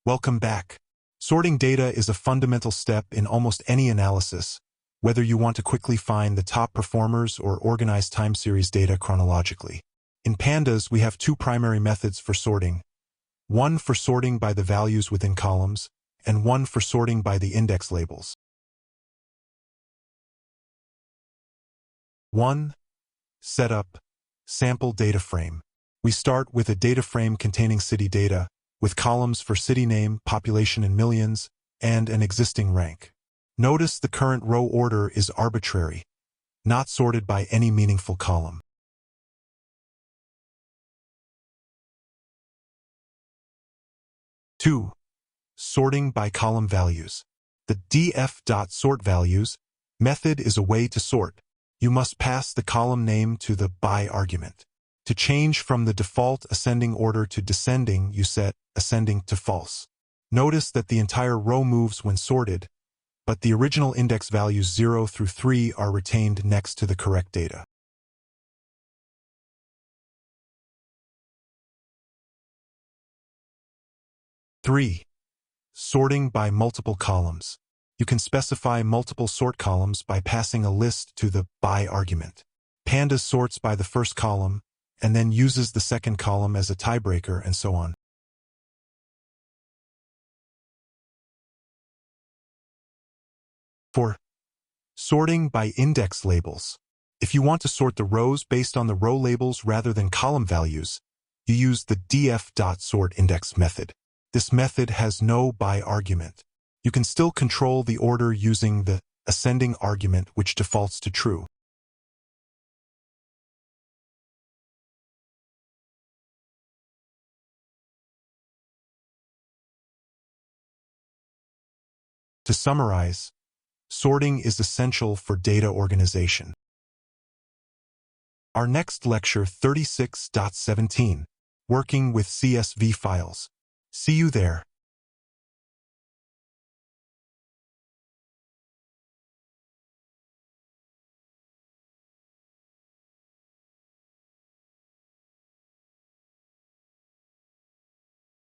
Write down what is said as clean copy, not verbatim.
Welcome back. Sorting data is a fundamental step in almost any analysis, whether you want to quickly find the top performers or organize time series data chronologically. In Pandas, we have two primary methods for sorting, one for sorting by the values within columns, and one for sorting by the index labels. 1. Setup, sample data frame. We start with a data frame containing city data, with columns for city name, population in millions, and an existing rank. Notice the current row order is arbitrary, not sorted by any meaningful column. 2. Sorting by column values. The df.sortValues method is a way to sort. You must pass the column name to the by argument. To change from the default ascending order to descending, you set ascending to false. Notice that the entire row moves when sorted, but the original index values 0 through 3 are retained next to the correct data. 3. Sorting by multiple columns. You can specify multiple sort columns by passing a list to the by argument. Pandas sorts by the first column, and then uses the second column as a tiebreaker, and so on. 4. Sorting by index labels. If you want to sort the rows based on the row labels rather than column values, you use the df.sortIndex method. This method has no by argument. You can still control the order using the ascending argument, which defaults to true. To summarize, sorting is essential for data organization. Our next lecture 36.17, Working with CSV Files. See you there.